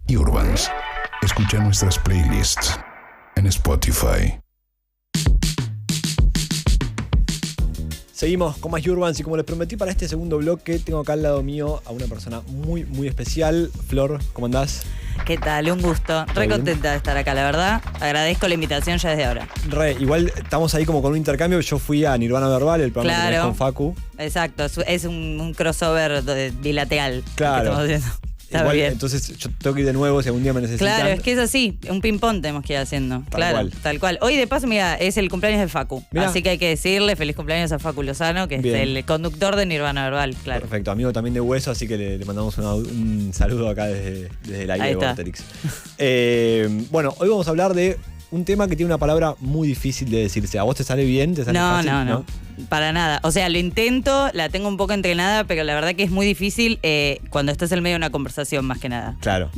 Urbans. Escucha nuestras playlists en Spotify. Seguimos con más Urbans y como les prometí para este segundo bloque, tengo acá al lado mío a una persona muy, muy especial. Flor, ¿cómo andás? ¿Qué tal? Un gusto. Re contenta de estar acá, la verdad. Agradezco la invitación ya desde ahora. Igual estamos ahí como con un intercambio. Yo fui a Nirvana Verbal, el programa que tenés con Facu. Exacto, es un crossover bilateral. Claro. Que estamos haciendo. Está igual, bien. Entonces yo tengo que ir de nuevo si algún día me necesitan. Claro, es que es así, un ping-pong tenemos que ir haciendo. Tal cual. Hoy de paso, mira, es el cumpleaños de Facu. Mirá. Así que hay que decirle feliz cumpleaños a Facu Lozano, que es el conductor de Nirvana Verbal, claro. Perfecto, amigo también de Hueso, así que le mandamos un saludo acá desde el aire de Vorterix. Bueno, hoy vamos a hablar de un tema que tiene una palabra muy difícil de decirse. ¿A vos te sale bien? ¿Te sale fácil? No. Para nada. O sea, lo intento, la tengo un poco entrenada, pero la verdad que es muy difícil cuando estás en medio de una conversación, más que nada. Claro.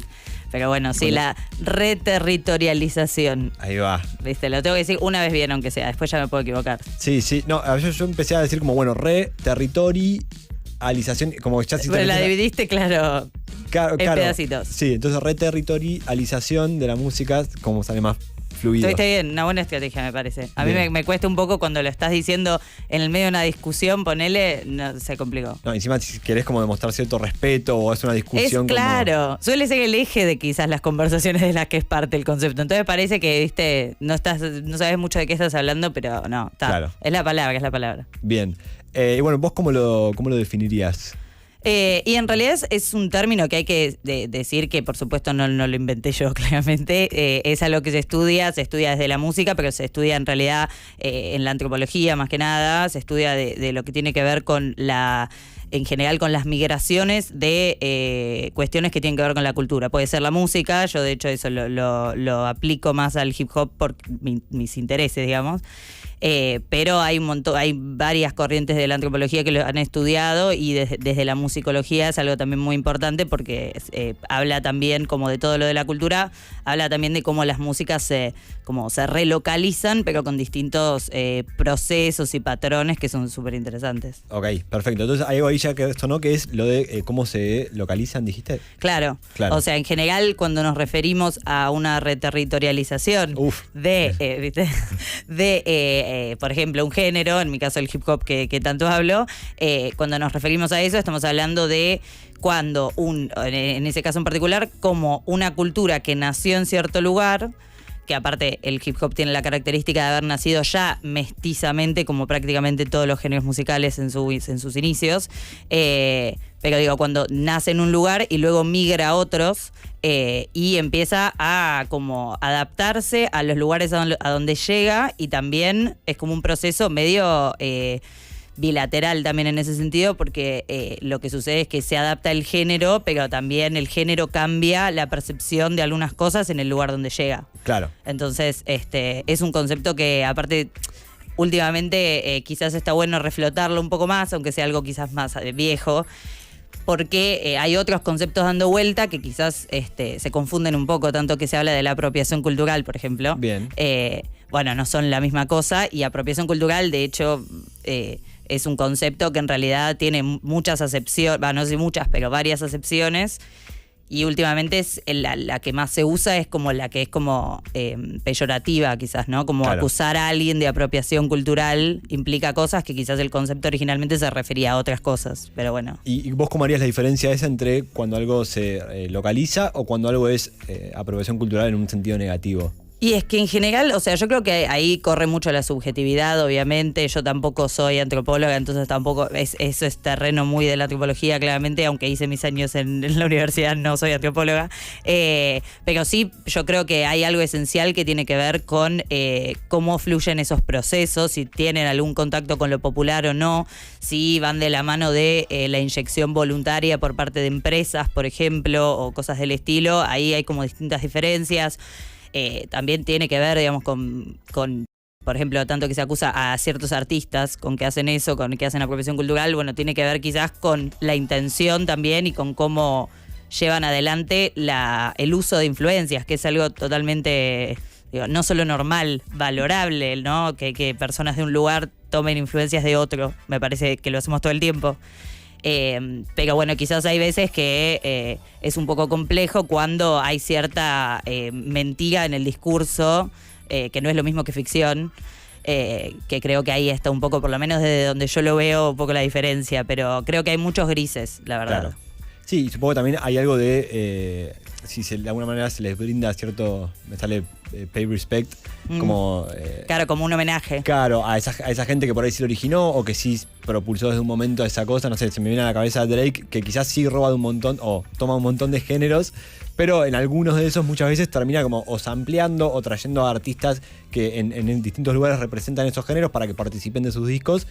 Pero bueno, sí, la reterritorialización. Ahí va. Viste, lo tengo que decir una vez bien, aunque sea. Después ya me puedo equivocar. Sí. No, yo empecé a decir como, bueno, reterritorialización, como ya si pero la dividiste, claro, en pedacitos. Sí, entonces reterritorialización de la música, como sale más fluido. Está bien, una buena estrategia me parece. A mí me cuesta un poco cuando lo estás diciendo en el medio de una discusión, ponele, no, se complicó. No, encima si querés como demostrar cierto respeto o es una discusión. Claro, suele ser el eje de quizás las conversaciones de las que es parte el concepto. Entonces parece que, viste, no sabes mucho de qué estás hablando, pero no, está. Claro. Es la palabra. Bien. Y bueno, ¿vos cómo lo definirías? Y en realidad es un término que hay que decir que por supuesto no lo inventé yo, claramente. Es algo que se estudia desde la música, pero se estudia en realidad en la antropología más que nada. Se estudia de lo que tiene que ver con en general con las migraciones de cuestiones que tienen que ver con la cultura. Puede ser la música, yo de hecho eso lo aplico más al hip hop por mis intereses, digamos. Pero hay varias corrientes de la antropología que lo han estudiado y desde la musicología es algo también muy importante porque habla también como de todo lo de la cultura, habla también de cómo las músicas se relocalizan pero con distintos procesos y patrones que son súper interesantes. Ok, perfecto. Entonces hay algo ahí ya que esto no, que es lo de cómo se localizan, dijiste. Claro. O sea, en general cuando nos referimos a una reterritorialización por ejemplo, un género, en mi caso el hip hop que tanto hablo, cuando nos referimos a eso estamos hablando de cuando en ese caso en particular, como una cultura que nació en cierto lugar, que aparte el hip hop tiene la característica de haber nacido ya mestizamente, como prácticamente todos los géneros musicales en sus inicios, pero digo, cuando nace en un lugar y luego migra a otros y empieza a como adaptarse a los lugares a donde llega, y también es como un proceso medio bilateral también en ese sentido, porque lo que sucede es que se adapta el género, pero también el género cambia la percepción de algunas cosas en el lugar donde llega. Claro. Entonces, es un concepto que aparte últimamente quizás está bueno reflotarlo un poco más, aunque sea algo quizás más viejo, porque hay otros conceptos dando vuelta que quizás se confunden un poco, tanto que se habla de la apropiación cultural, por ejemplo. Bien. Bueno, no son la misma cosa, y apropiación cultural, de hecho, es un concepto que en realidad tiene muchas acepciones, no sé muchas, pero varias acepciones, y últimamente es la que más se usa, es como la que es como peyorativa quizás, ¿no? Como claro. Acusar a alguien de apropiación cultural implica cosas que quizás el concepto originalmente se refería a otras cosas, pero bueno. ¿Y vos cómo harías la diferencia esa entre cuando algo se localiza o cuando algo es apropiación cultural en un sentido negativo? Y es que en general, o sea, yo creo que ahí corre mucho la subjetividad, obviamente. Yo tampoco soy antropóloga, entonces tampoco eso es terreno muy de la antropología, claramente, aunque hice mis años en la universidad, no soy antropóloga. Pero sí, yo creo que hay algo esencial que tiene que ver con cómo fluyen esos procesos, si tienen algún contacto con lo popular o no, si van de la mano de la inyección voluntaria por parte de empresas, por ejemplo, o cosas del estilo. Ahí hay como distintas diferencias. También tiene que ver, digamos, con, por ejemplo, tanto que se acusa a ciertos artistas con que hacen eso, con que hacen apropiación cultural, bueno, tiene que ver quizás con la intención también y con cómo llevan adelante el uso de influencias, que es algo totalmente, digo, no solo normal, valorable, ¿no? Que personas de un lugar tomen influencias de otro, me parece que lo hacemos todo el tiempo. Pero bueno, quizás hay veces que es un poco complejo cuando hay cierta mentira en el discurso, que no es lo mismo que ficción. Que creo que ahí está un poco, por lo menos desde donde yo lo veo, un poco la diferencia, pero creo que hay muchos grises, la verdad. Claro. Sí, supongo que también hay algo de, si de alguna manera se les brinda cierto, me sale pay respect, como... claro, como un homenaje. Claro, a esa gente que por ahí sí lo originó o que sí propulsó desde un momento esa cosa, no sé, se me viene a la cabeza Drake, que quizás sí roba de un montón o toma un montón de géneros, pero en algunos de esos muchas veces termina como o sampleando o trayendo a artistas que en distintos lugares representan esos géneros para que participen de sus discos.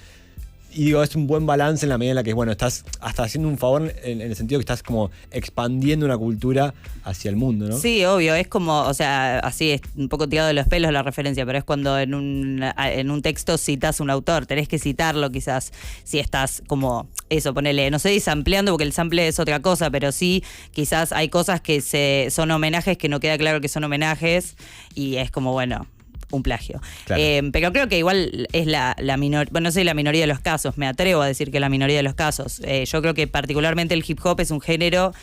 Y digo, es un buen balance en la medida en la que, bueno, estás hasta haciendo un favor en el sentido que estás como expandiendo una cultura hacia el mundo, ¿no? Sí, obvio, es como, o sea, así es un poco tirado de los pelos la referencia, pero es cuando en un texto citas un autor, tenés que citarlo quizás, si estás como, eso, ponele, no sé, sampleando, porque el sample es otra cosa, pero sí, quizás hay cosas que son homenajes que no queda claro que son homenajes, y es como, bueno, un plagio. Claro. Pero creo que igual es la minoría, bueno, no sé la minoría de los casos, me atrevo a decir que la minoría de los casos. Yo creo que particularmente el hip hop es un género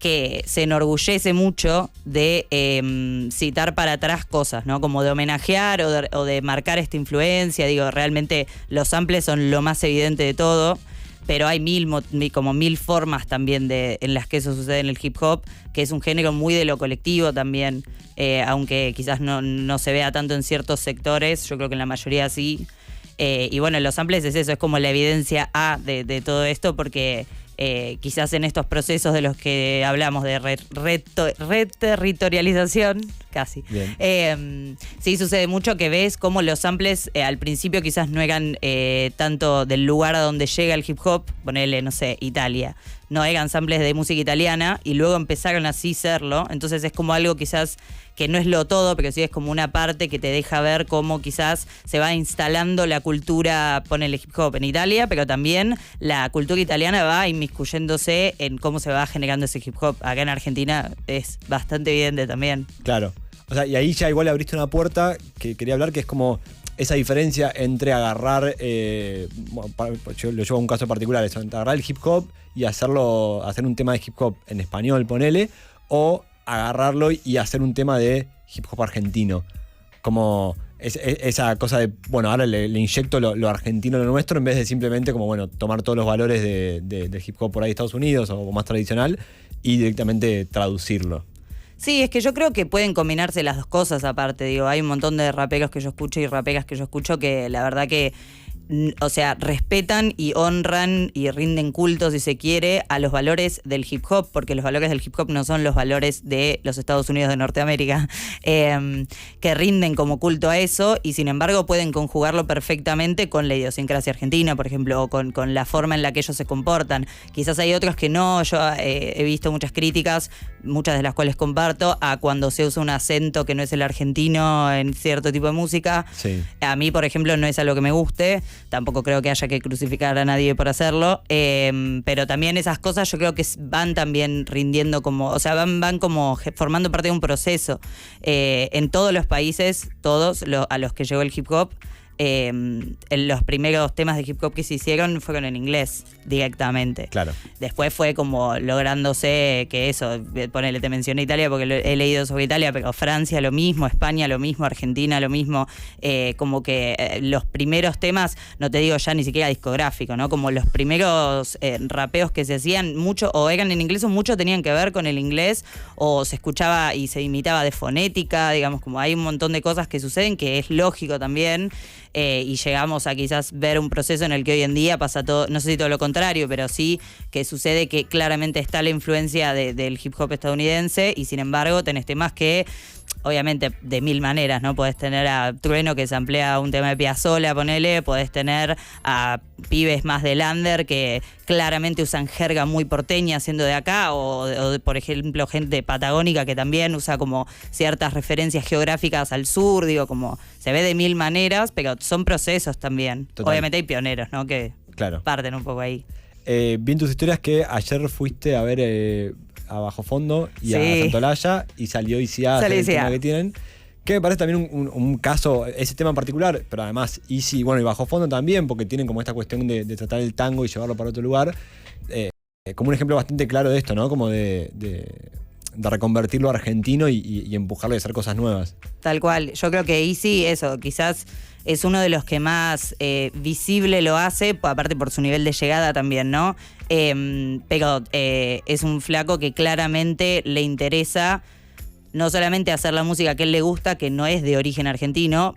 que se enorgullece mucho de citar para atrás cosas, ¿no? Como de homenajear o de marcar esta influencia. Digo, realmente los samples son lo más evidente de todo, pero hay como mil formas también en las que eso sucede en el hip hop, que es un género muy de lo colectivo también, aunque quizás no se vea tanto en ciertos sectores, yo creo que en la mayoría sí. Y bueno, los samples es eso, es como la evidencia A de todo esto, porque quizás en estos procesos de los que hablamos de reterritorialización, casi, sí sucede mucho que ves cómo los samples al principio quizás no eran tanto del lugar a donde llega el hip hop, ponele, no sé, Italia, no eran samples de música italiana y luego empezaron así serlo, entonces es como algo quizás que no es lo todo, pero sí es como una parte que te deja ver cómo quizás se va instalando la cultura, ponele hip hop en Italia, pero también la cultura italiana va inmiscuyéndose en cómo se va generando ese hip hop. Acá en Argentina es bastante evidente también. Claro. O sea, y ahí ya igual abriste una puerta que quería hablar, que es como esa diferencia entre agarrar, yo lo llevo a un caso particular, eso, agarrar el hip hop y hacer un tema de hip hop en español, ponele, o agarrarlo y hacer un tema de hip hop argentino. Como esa cosa de, bueno, ahora le inyecto lo argentino, lo nuestro, en vez de simplemente como, bueno, tomar todos los valores del hip hop por ahí de Estados Unidos o más tradicional y directamente traducirlo. Sí, es que yo creo que pueden combinarse las dos cosas aparte. Digo, hay un montón de raperos que yo escucho y raperas que yo escucho que la verdad que, o sea, respetan y honran y rinden culto, si se quiere, a los valores del hip hop, porque los valores del hip hop no son los valores de los Estados Unidos de Norteamérica, que rinden como culto a eso y sin embargo pueden conjugarlo perfectamente con la idiosincrasia argentina, por ejemplo, o con la forma en la que ellos se comportan. Quizás hay otros que no, yo he visto muchas críticas, muchas de las cuales comparto, a cuando se usa un acento que no es el argentino en cierto tipo de música. Sí. A mí, por ejemplo, no es algo que me guste. Tampoco creo que haya que crucificar a nadie por hacerlo, pero también esas cosas yo creo que van también rindiendo como, o sea, van como formando parte de un proceso. En todos los países, todos a los que llegó el hip hop, los primeros temas de hip hop que se hicieron fueron en inglés directamente. Claro. Después fue como lográndose que eso, ponele, te mencioné Italia porque he leído sobre Italia, pero Francia lo mismo, España lo mismo, Argentina lo mismo, como que los primeros temas, no te digo ya ni siquiera discográfico, ¿no? Como los primeros rapeos que se hacían, mucho o eran en inglés o mucho tenían que ver con el inglés o se escuchaba y se imitaba de fonética, digamos, como hay un montón de cosas que suceden que es lógico también. Y llegamos a quizás ver un proceso en el que hoy en día pasa todo, no sé si todo lo contrario, pero sí que sucede que claramente está la influencia del hip hop estadounidense y sin embargo tenés temas que obviamente de mil maneras, ¿no? Podés tener a Trueno que samplea un tema de Piazzolla, ponele, podés tener a pibes más de Lander que claramente usan jerga muy porteña siendo de acá, o por ejemplo gente patagónica que también usa como ciertas referencias geográficas al sur, digo, como se ve de mil maneras, pero son procesos también. Total. Obviamente hay pioneros, ¿no? Que Claro. parten un poco ahí. Vi en tus historias que ayer fuiste a ver a Bajo Fondo y Sí. a Santolaya y salió ICA, Salió el tema ICA. que tienen, Que me parece también un caso, ese tema en particular, pero además Easy, bueno, y Bajo Fondo también, porque tienen como esta cuestión de tratar el tango y llevarlo para otro lugar, como un ejemplo bastante claro de esto, ¿no? Como de reconvertirlo a argentino y empujarlo a hacer cosas nuevas. Tal cual. Yo creo que Easy, eso, quizás es uno de los que más visible lo hace, aparte por su nivel de llegada también, ¿no? Pero es un flaco que claramente le interesa no solamente hacer la música que él le gusta, que no es de origen argentino,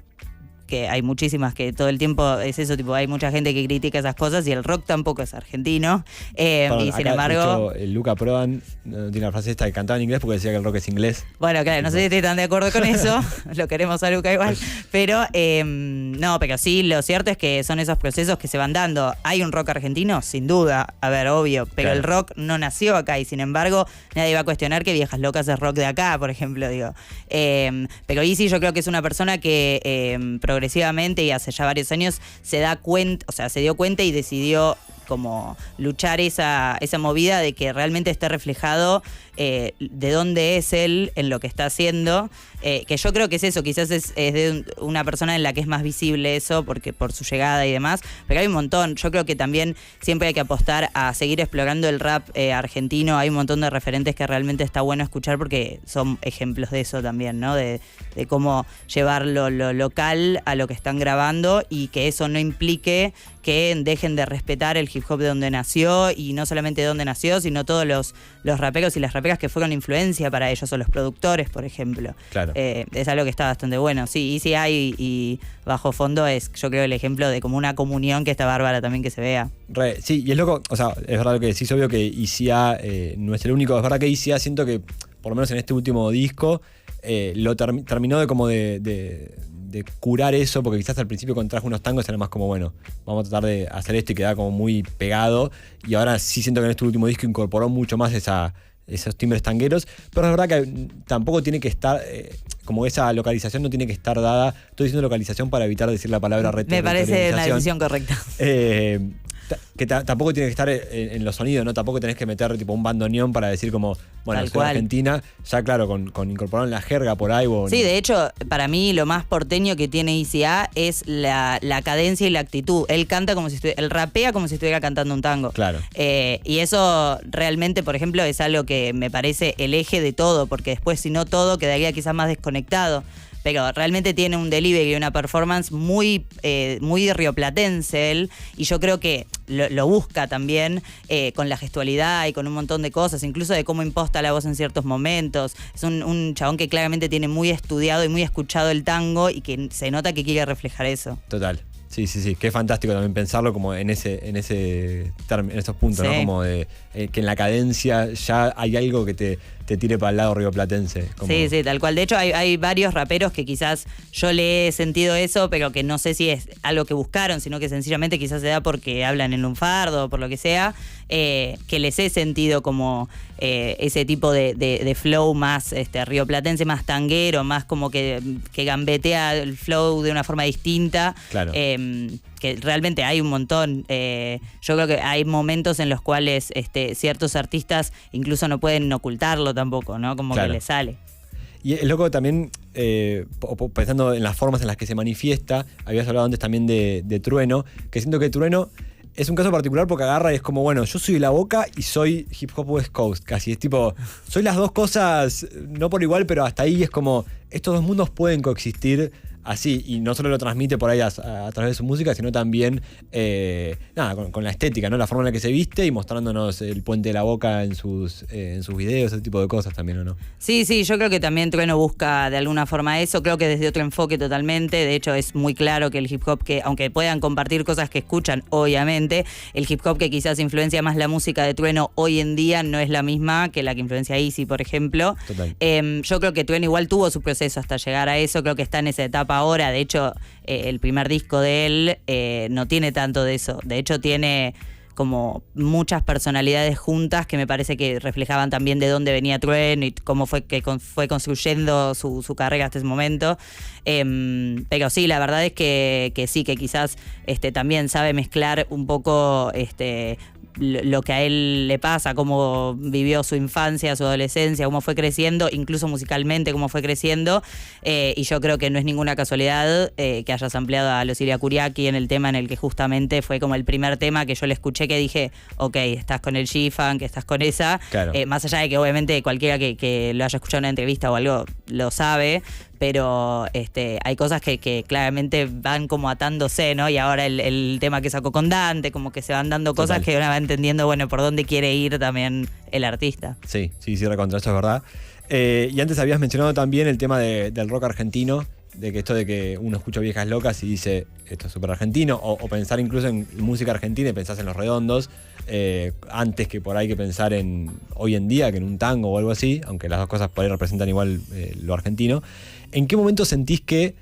que hay muchísimas que todo el tiempo es eso, tipo, hay mucha gente que critica esas cosas y el rock tampoco es argentino. Perdón, y sin acá, embargo... de hecho, Luca Prodan no tiene la frase esta que cantaba en inglés porque decía que el rock es inglés. Bueno, claro, no sé si estoy tan de acuerdo con eso, lo queremos a Luca igual, pero no, pero sí, lo cierto es que son esos procesos que se van dando. ¿Hay un rock argentino? Sin duda, a ver, obvio, pero claro, el rock no nació acá y sin embargo nadie va a cuestionar que Viejas Locas es rock de acá, por ejemplo, digo. Pero Easy yo creo que es una persona que progresivamente y hace ya varios años se da cuenta, o sea, se dio cuenta y decidió como luchar esa movida de que realmente esté reflejado de dónde es él en lo que está haciendo, que yo creo que es eso, quizás es de una persona en la que es más visible eso, porque por su llegada y demás, pero hay un montón. Yo creo que también siempre hay que apostar a seguir explorando el rap argentino. Hay un montón de referentes que realmente está bueno escuchar porque son ejemplos de eso también, ¿no? De cómo llevar lo local a lo que están grabando y que eso no implique que dejen de respetar el hip hop de donde nació, y no solamente de donde nació, sino todos los raperos y las raperas que fueron influencia para ellos, o los productores, por ejemplo. Claro. Es algo que está bastante bueno. Sí, Easy y Bajo Fondo es, yo creo, el ejemplo de como una comunión que está bárbara también que se vea. Sí, y es loco, o sea, es verdad lo que decís, obvio que Easy no es el único, es verdad que Easy siento que, por lo menos en este último disco, lo terminó de curar eso, porque quizás al principio cuando trajo unos tangos era más como, bueno, vamos a tratar de hacer esto y quedaba como muy pegado, y ahora sí siento que en este último disco incorporó mucho más esos timbres tangueros, pero es verdad que tampoco tiene que estar, como esa localización no tiene que estar dada. Estoy diciendo localización para evitar decir la palabra Me parece una decisión correcta. Que tampoco tiene que estar en los sonidos, ¿no? Tampoco tenés que meter tipo un bandoneón para decir como, bueno, soy Argentina, ya claro, con incorporar la jerga por ahí. Sí, de hecho, para mí lo más porteño que tiene Easy A es la cadencia y la actitud. Él canta como si él rapea como si estuviera cantando un tango. Claro. Y eso realmente, por ejemplo, es algo que me parece el eje de todo, porque después si no todo quedaría quizás más desconectado. Pero realmente tiene un delivery y una performance muy rioplatense él, y yo creo que lo busca también con la gestualidad y con un montón de cosas, incluso de cómo imposta la voz en ciertos momentos. Es un chabón que claramente tiene muy estudiado y muy escuchado el tango y que se nota que quiere reflejar eso. Total. Sí. Qué fantástico también pensarlo como en esos puntos, sí, ¿no? Como de que en la cadencia ya hay algo que te tire para el lado rioplatense. Como... Sí, tal cual. De hecho, hay varios raperos que quizás yo le he sentido eso, pero que no sé si es algo que buscaron, sino que sencillamente quizás se da porque hablan en lunfardo o por lo que sea, que les he sentido como ese tipo de flow más rioplatense, más tanguero, más como que gambetea el flow de una forma distinta. Claro. Que realmente hay un montón. Yo creo que hay momentos en los cuales ciertos artistas incluso no pueden ocultarlo tampoco, ¿no? Como claro, que les sale. Y es loco también, pensando en las formas en las que se manifiesta, habías hablado antes también de Trueno, que siento que Trueno es un caso particular porque agarra y es como, bueno, yo soy La Boca y soy hip hop West Coast, casi. Es tipo, soy las dos cosas, no por igual, pero hasta ahí es como, estos dos mundos pueden coexistir así, y no solo lo transmite por ahí a través de su música, sino también con la estética, ¿no? La forma en la que se viste y mostrándonos el puente de La Boca en sus videos, ese tipo de cosas también, ¿o no? Sí, yo creo que también Trueno busca de alguna forma eso, creo que desde otro enfoque totalmente. De hecho, es muy claro que el hip hop, que aunque puedan compartir cosas que escuchan, obviamente, el hip hop que quizás influencia más la música de Trueno hoy en día no es la misma que la que influencia a Easy, por ejemplo. Total. Yo creo que Trueno igual tuvo su proceso hasta llegar a eso, creo que está en esa etapa ahora. De hecho, el primer disco de él no tiene tanto de eso. De hecho, tiene como muchas personalidades juntas que me parece que reflejaban también de dónde venía Trueno y cómo fue que fue construyendo su carrera hasta ese momento. Pero sí, la verdad es que sí, que quizás también sabe mezclar un poco lo que a él le pasa, cómo vivió su infancia, su adolescencia, cómo fue creciendo, incluso musicalmente, cómo fue creciendo. Y yo creo que no es ninguna casualidad que hayas ampliado a Lucilia Curiaki en el tema en el que justamente fue como el primer tema que yo le escuché que dije, ok, estás con el G-Funk, estás con esa. Claro. Más allá de que obviamente cualquiera que lo haya escuchado en una entrevista o algo lo sabe, pero hay cosas que claramente van como atándose, ¿no? Y ahora el tema que sacó con Dante, como que se van dando cosas que uno va entendiendo, bueno, por dónde quiere ir también el artista. Sí, recontra, eso es verdad. Y antes habías mencionado también el tema del rock argentino, de que esto de que uno escucha Viejas Locas y dice, esto es súper argentino, o pensar incluso en música argentina y pensás en Los Redondos, antes que por ahí que pensar en hoy en día, que en un tango o algo así, aunque las dos cosas por ahí representan igual lo argentino. ¿En qué momento sentís que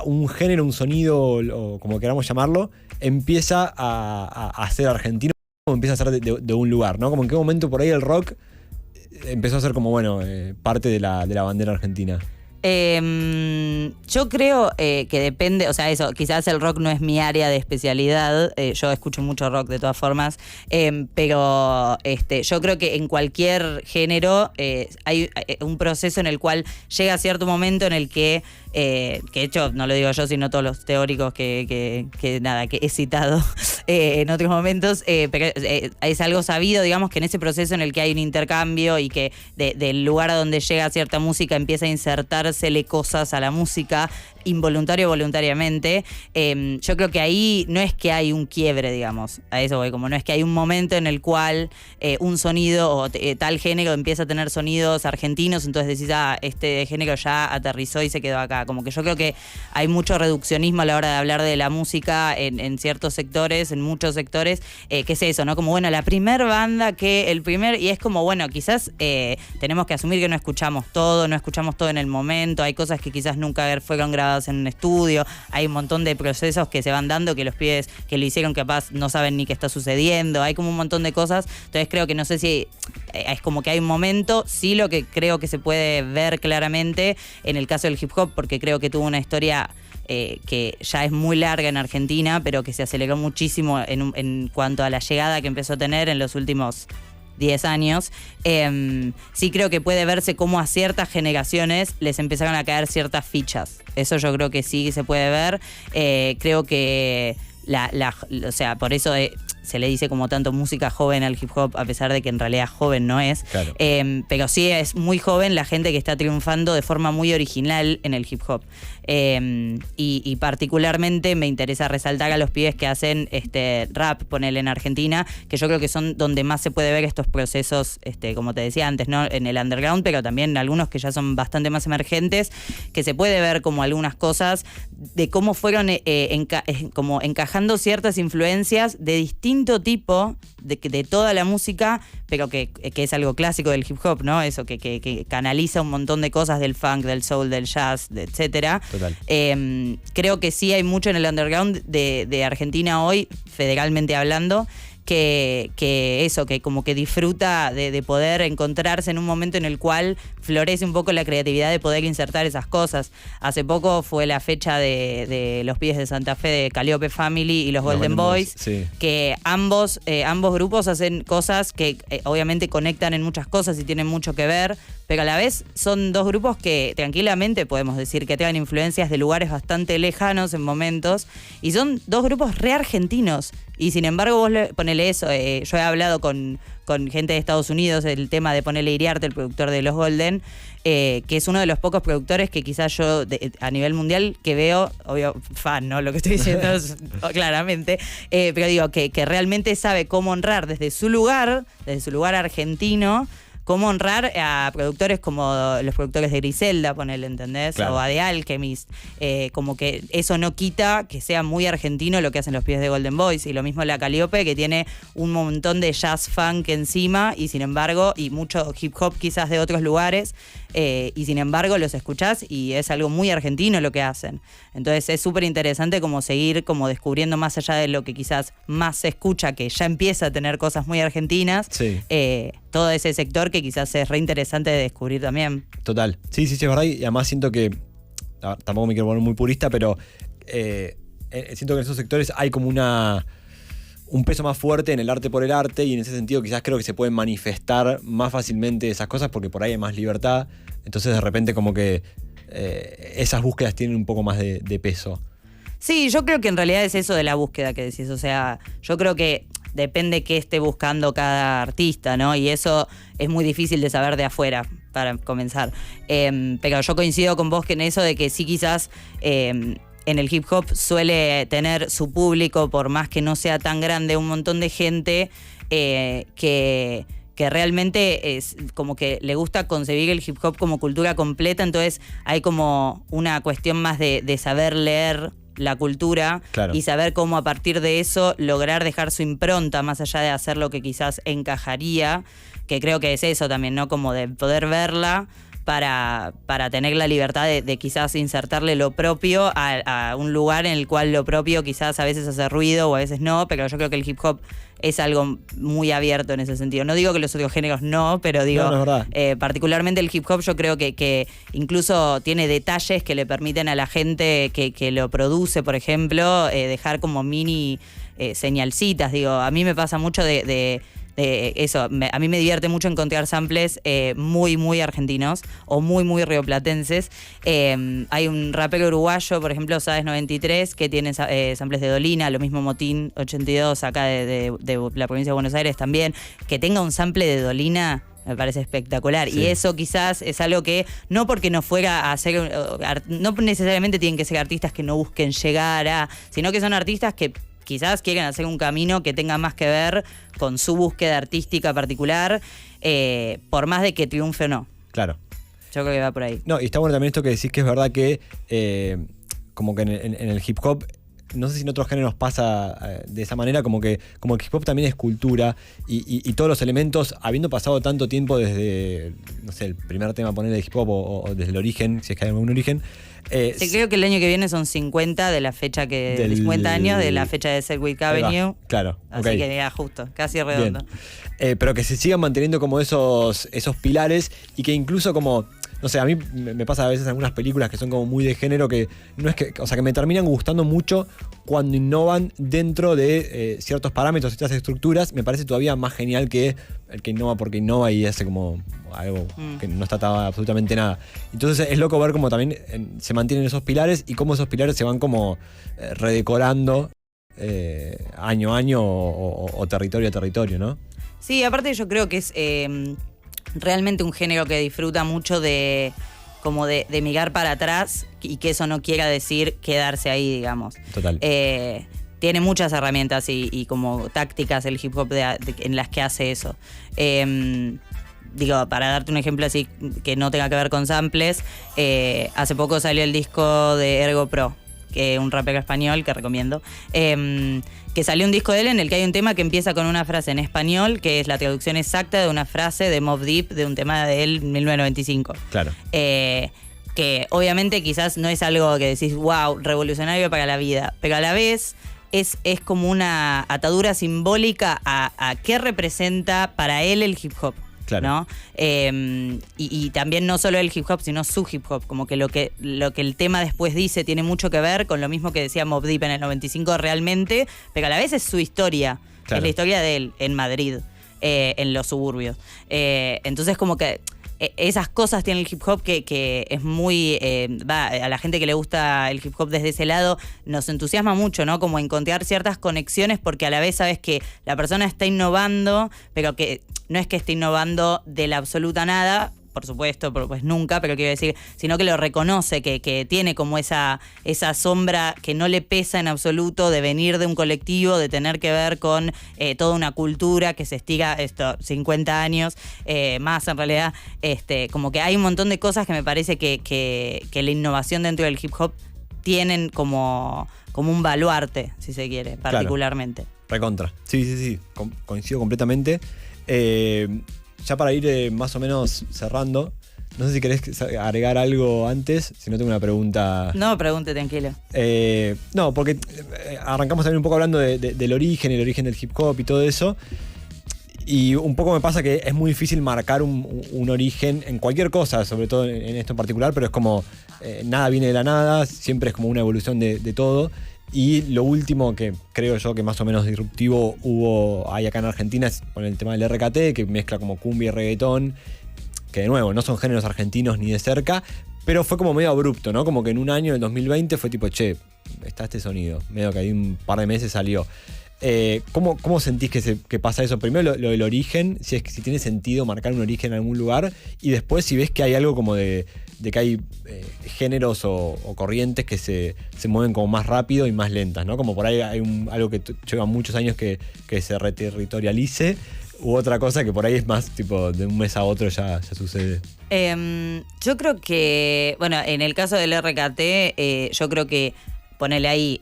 un género, un sonido, o como queramos llamarlo, empieza a ser argentino, o empieza a ser de un lugar, ¿no? Como en qué momento por ahí el rock empezó a ser como, bueno, parte de la bandera argentina. Yo creo que depende, o sea, eso, quizás el rock no es mi área de especialidad, yo escucho mucho rock de todas formas, pero yo creo que en cualquier género hay un proceso en el cual llega cierto momento en el que de hecho no lo digo yo, sino todos los teóricos que he citado en otros momentos, pero es algo sabido, digamos, que en ese proceso en el que hay un intercambio y que del lugar a donde llega cierta música empieza a insertársele cosas a la música, involuntario o voluntariamente, yo creo que ahí no es que hay un quiebre, digamos, a eso voy, como no es que hay un momento en el cual un sonido o tal género empieza a tener sonidos argentinos, entonces decís, este género ya aterrizó y se quedó acá. Como que yo creo que hay mucho reduccionismo a la hora de hablar de la música en ciertos sectores, en muchos sectores, que es eso, ¿no? Como, bueno, la primer banda y es como, bueno, quizás tenemos que asumir que no escuchamos todo en el momento, hay cosas que quizás nunca fueron grabadas en un estudio, hay un montón de procesos que se van dando que los pibes que lo hicieron capaz no saben ni qué está sucediendo, hay como un montón de cosas, entonces creo que no sé si es como que hay un momento, sí lo que creo que se puede ver claramente en el caso del hip hop, porque creo que tuvo una historia que ya es muy larga en Argentina, pero que se aceleró muchísimo en cuanto a la llegada que empezó a tener en los últimos 10 años, sí creo que puede verse cómo a ciertas generaciones les empezaron a caer ciertas fichas. Eso yo creo que sí se puede ver. Creo que o sea, por eso se le dice como tanto música joven al hip hop, a pesar de que en realidad joven no es. Claro. Pero sí es muy joven la gente que está triunfando de forma muy original en el hip hop. Y particularmente me interesa resaltar a los pibes que hacen rap, ponele en Argentina, que yo creo que son donde más se puede ver estos procesos, como te decía antes, ¿no? En el underground, pero también algunos que ya son bastante más emergentes, que se puede ver como algunas cosas de cómo fueron como encajando ciertas influencias de distinto tipo de toda la música, pero que es algo clásico del hip hop, ¿no? Eso que canaliza un montón de cosas del funk, del soul, del jazz, etcétera. Total. Creo que sí hay mucho en el underground de Argentina hoy, federalmente hablando, que eso, que como que disfruta de poder encontrarse en un momento en el cual florece un poco la creatividad de poder insertar esas cosas. Hace poco fue la fecha de los pibes de Santa Fe, de Calliope Family y los Golden Boys, sí. Que ambos grupos hacen cosas que obviamente conectan en muchas cosas y tienen mucho que ver, pero a la vez son dos grupos que tranquilamente podemos decir que traen influencias de lugares bastante lejanos en momentos, y son dos grupos re argentinos. Y sin embargo vos ponele eso, yo he hablado con gente de Estados Unidos el tema de ponerle Iriarte, el productor de Los Golden, que es uno de los pocos productores que quizás yo a nivel mundial que veo, obvio, fan, ¿no? Lo que estoy diciendo claramente, pero digo que realmente sabe cómo honrar desde su lugar argentino, cómo honrar a productores como los productores de Griselda, ponele, ¿entendés? Claro. O a The Alchemist. Como que eso no quita que sea muy argentino lo que hacen los pibes de Golden Boys. Y lo mismo la Calliope, que tiene un montón de jazz funk encima, y sin embargo, y mucho hip hop quizás de otros lugares, y sin embargo los escuchás y es algo muy argentino lo que hacen. Entonces es súper interesante como seguir como descubriendo más allá de lo que quizás más se escucha, que ya empieza a tener cosas muy argentinas, Sí. Todo ese sector que quizás es re interesante de descubrir también. Total. Sí, es verdad. Y además siento que, tampoco me quiero poner muy purista, pero siento que en esos sectores hay como una un peso más fuerte en el arte por el arte, y en ese sentido quizás creo que se pueden manifestar más fácilmente esas cosas porque por ahí hay más libertad. Entonces de repente como que esas búsquedas tienen un poco más de peso. Sí, yo creo que en realidad es eso de la búsqueda que decís. O sea, yo creo que depende qué esté buscando cada artista, ¿no? Y eso es muy difícil de saber de afuera, para comenzar. Pero yo coincido con vos que en eso de que sí quizás en el hip hop suele tener su público, por más que no sea tan grande, un montón de gente que realmente es como que le gusta concebir el hip hop como cultura completa, entonces hay como una cuestión más de saber leer la cultura, claro, y saber cómo a partir de eso lograr dejar su impronta más allá de hacer lo que quizás encajaría, que creo que es eso también, ¿no? Como de poder verla para tener la libertad de quizás insertarle lo propio a un lugar en el cual lo propio quizás a veces hace ruido o a veces no, pero yo creo que el hip hop es algo muy abierto en ese sentido. No digo que los otros géneros no, pero digo, particularmente el hip hop yo creo que incluso tiene detalles que le permiten a la gente que lo produce, por ejemplo, dejar como mini señalcitas. Digo, a mí me pasa mucho de eso, a mí me divierte mucho encontrar samples muy, muy argentinos o muy, muy rioplatenses. Hay un rapero uruguayo, por ejemplo, Sades 93, que tiene samples de Dolina, lo mismo Motín 82, acá de la provincia de Buenos Aires también. Que tenga un sample de Dolina me parece espectacular. Sí. Y eso quizás es algo que, no porque no fuera a hacer, no necesariamente tienen que ser artistas que no busquen llegar a, sino que son artistas que quizás quieren hacer un camino que tenga más que ver con su búsqueda artística particular, por más de que triunfe o no. Claro. Yo creo que va por ahí. No, y está bueno también esto que decís, que es verdad que como que en el hip hop, no sé si en otros géneros pasa de esa manera, como el hip hop también es cultura y todos los elementos, habiendo pasado tanto tiempo desde, no sé, el primer tema poner de hip hop o desde el origen, si es que hay algún origen. Sí, creo que el año que viene son 50 de la fecha de 50 años de la fecha de Sedgwick Avenue. Claro. Así que ya justo, casi redondo. Pero que se sigan manteniendo como esos pilares y que incluso como, no sé, a mí me pasa a veces en algunas películas que son como muy de género que no es que, o sea, que me terminan gustando mucho cuando innovan dentro de ciertos parámetros, ciertas estructuras. Me parece todavía más genial que el que innova porque innova y hace como algo que no está atado a absolutamente nada. Entonces es loco ver cómo también se mantienen esos pilares y cómo esos pilares se van como redecorando año a año o territorio a territorio, ¿no? Sí, aparte yo creo que es realmente un género que disfruta mucho de mirar para atrás y que eso no quiera decir quedarse ahí, digamos. Total. Tiene muchas herramientas y como tácticas el hip hop en las que hace eso. Digo, para darte un ejemplo así que no tenga que ver con samples, hace poco salió el disco de Ergo Pro, que es un rapero español que recomiendo, que salió un disco de él en el que hay un tema que empieza con una frase en español, que es la traducción exacta de una frase de Mobb Deep de un tema de él en 1995. Claro. Que obviamente quizás no es algo que decís, wow, revolucionario para la vida, pero a la vez es como una atadura simbólica a qué representa para él el hip hop. Claro. ¿No? Y también no solo el hip hop, sino su hip hop. Como que lo que el tema después dice tiene mucho que ver con lo mismo que decía Mobb Deep en el 95 realmente, pero a la vez es su historia. Claro. Es la historia de él en Madrid, en los suburbios. Entonces como que esas cosas tiene el hip hop que es muy... a la gente que le gusta el hip hop desde ese lado nos entusiasma mucho, ¿no? Como encontrar ciertas conexiones porque a la vez sabes que la persona está innovando, pero que no es que esté innovando de la absoluta nada, por supuesto, pues nunca, pero quiero decir, sino que lo reconoce, que tiene como esa sombra que no le pesa en absoluto de venir de un colectivo, de tener que ver con toda una cultura que se estira 50 años, más en realidad, como que hay un montón de cosas que me parece que la innovación dentro del hip hop tienen como un baluarte, si se quiere, particularmente. Claro. Recontra. Sí. Coincido completamente. Ya para ir más o menos cerrando, no sé si querés agregar algo antes, si no tengo una pregunta. No, pregunte, tranquilo. No, porque arrancamos también un poco hablando del origen, el origen del hip hop y todo eso. Y un poco me pasa que es muy difícil marcar un origen en cualquier cosa, sobre todo en esto en particular, pero es como nada viene de la nada, siempre es como una evolución de todo. Y lo último que creo yo que más o menos disruptivo hay acá en Argentina es con el tema del RKT, que mezcla como cumbia y reggaetón, que de nuevo no son géneros argentinos ni de cerca, pero fue como medio abrupto, ¿no? Como que en un año, el 2020, fue tipo, che, está este sonido. Medio que ahí un par de meses salió. ¿Cómo sentís que pasa eso? Primero lo del origen, si tiene sentido marcar un origen en algún lugar, y después si ves que hay algo como de que hay géneros o corrientes que se mueven como más rápido y más lentas, ¿no? Como por ahí hay algo que lleva muchos años que se reterritorialice, u otra cosa que por ahí es más tipo de un mes a otro ya sucede. Yo creo que, bueno, en el caso del RKT, yo creo que ponele ahí,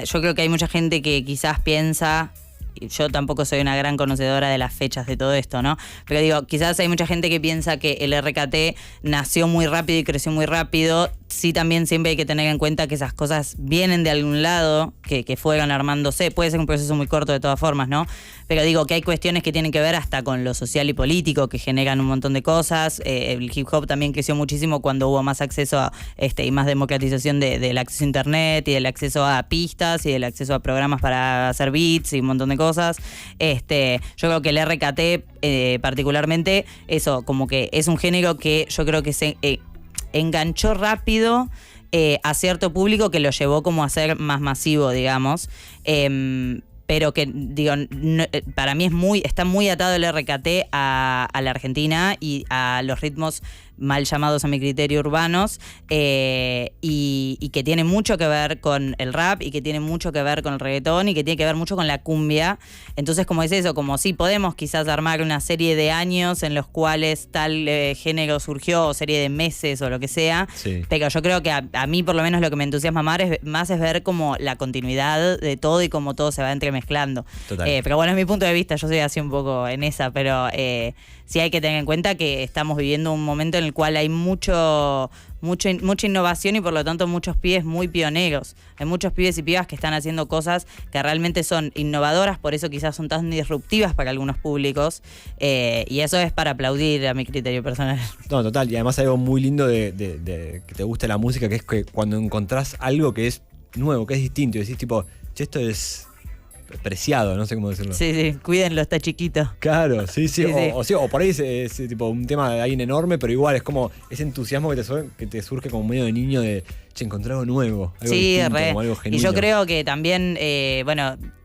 yo creo que hay mucha gente que quizás piensa, yo tampoco soy una gran conocedora de las fechas de todo esto, ¿no? Pero digo, quizás hay mucha gente que piensa que el RKT nació muy rápido y creció muy rápido. Sí, también siempre hay que tener en cuenta que esas cosas vienen de algún lado, que fueron armándose. Puede ser un proceso muy corto de todas formas, ¿no? Pero digo que hay cuestiones que tienen que ver hasta con lo social y político, que generan un montón de cosas. El hip hop también creció muchísimo cuando hubo más acceso a, y más democratización del acceso a internet y del acceso a pistas y del acceso a programas para hacer beats y un montón de cosas. Yo creo que el RKT particularmente, eso, como que es un género que yo creo que se enganchó rápido a cierto público que lo llevó como a ser más masivo, digamos. Pero que, digo, no, para mí está muy atado el RKT a la Argentina y a los ritmos mal llamados a mi criterio urbanos, y que tiene mucho que ver con el rap y que tiene mucho que ver con el reggaetón y que tiene que ver mucho con la cumbia. Entonces, como es eso, como sí podemos quizás armar una serie de años en los cuales tal género surgió, o serie de meses o lo que sea, sí. Pero yo creo que a mí por lo menos lo que me entusiasma más es ver como la continuidad de todo y cómo todo se va entremezclando. Pero bueno, es mi punto de vista, yo soy así un poco en esa, pero sí hay que tener en cuenta que estamos viviendo un momento en el cual hay mucha innovación y por lo tanto muchos pibes muy pioneros. Hay muchos pibes y pibas que están haciendo cosas que realmente son innovadoras, por eso quizás son tan disruptivas para algunos públicos, y eso es para aplaudir a mi criterio personal. No, total, y además hay algo muy lindo de que te guste la música, que es que cuando encontrás algo que es nuevo, que es distinto, y decís tipo, che, esto es preciado, no sé cómo decirlo. Sí, cuídenlo, está chiquito. Claro, sí. O por ahí es tipo un tema de alguien enorme, pero igual es como ese entusiasmo que te surge como medio de niño de, che, encontré algo nuevo, algo distinto, como algo genuino. Y yo creo que también,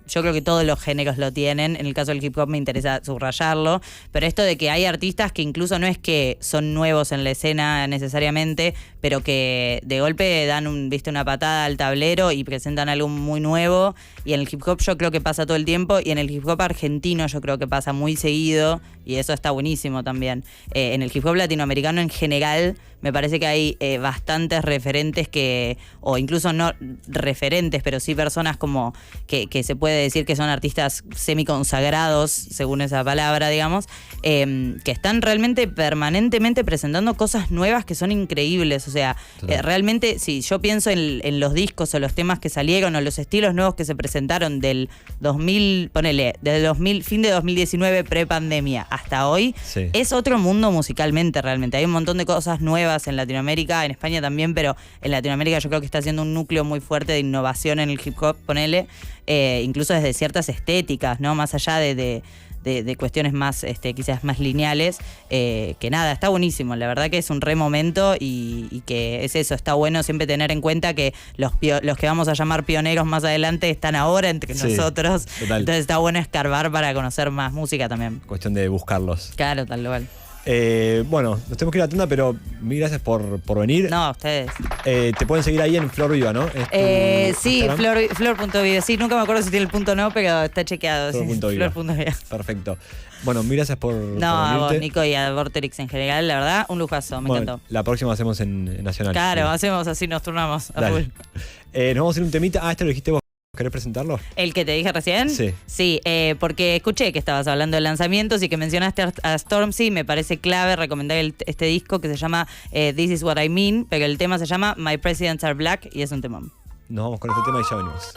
yo creo que todos los géneros lo tienen. En el caso del hip hop me interesa subrayarlo. Pero esto de que hay artistas que incluso no es que son nuevos en la escena necesariamente, pero que de golpe dan una patada al tablero y presentan algo muy nuevo. Y en el hip hop yo creo que pasa todo el tiempo. Y en el hip hop argentino yo creo que pasa muy seguido. Y eso está buenísimo también. En el hip hop latinoamericano en general me parece que hay bastantes referentes o incluso no referentes, pero sí personas como que se puede decir que son artistas semiconsagrados, según esa palabra, digamos, que están realmente permanentemente presentando cosas nuevas que son increíbles. O sea, realmente, si yo pienso en los discos o los temas que salieron o los estilos nuevos que se presentaron del 2000, desde fin de 2019, pre-pandemia, hasta hoy, sí. Es otro mundo musicalmente realmente. Hay un montón de cosas nuevas en Latinoamérica, en España también, pero en Latinoamérica yo creo que está haciendo un núcleo muy fuerte de innovación en el hip hop, incluso desde ciertas estéticas, ¿no? Más allá de cuestiones más, quizás más lineales, que nada, está buenísimo. La verdad que es un re momento y que es eso, está bueno siempre tener en cuenta que los que vamos a llamar pioneros más adelante están ahora entre nosotros. Total. Entonces está bueno escarbar para conocer más música también. Cuestión de buscarlos. Claro, tal cual. Bueno, nos tenemos que ir a la tanda, pero mil gracias por venir. No, a ustedes. Te pueden seguir ahí en Flor Viva, ¿no? Sí, Flor.viva. Sí, nunca me acuerdo si tiene el punto o no, pero está chequeado. Flor.viva. Perfecto. Bueno, mil gracias por a vos, Nico, y a Vorterix en general. La verdad, un lujazo, me encantó. La próxima hacemos en Nacional. Claro, hacemos así, nos turnamos a full. Nos vamos a hacer un temita. Este lo dijiste vos. ¿Querés presentarlo? ¿El que te dije recién? Sí. Sí, porque escuché que estabas hablando de lanzamientos y que mencionaste a Stormzy. Me parece clave recomendar este disco que se llama This Is What I Mean, pero el tema se llama My Presidents Are Black y es un temón. Nos vamos con este tema y ya venimos.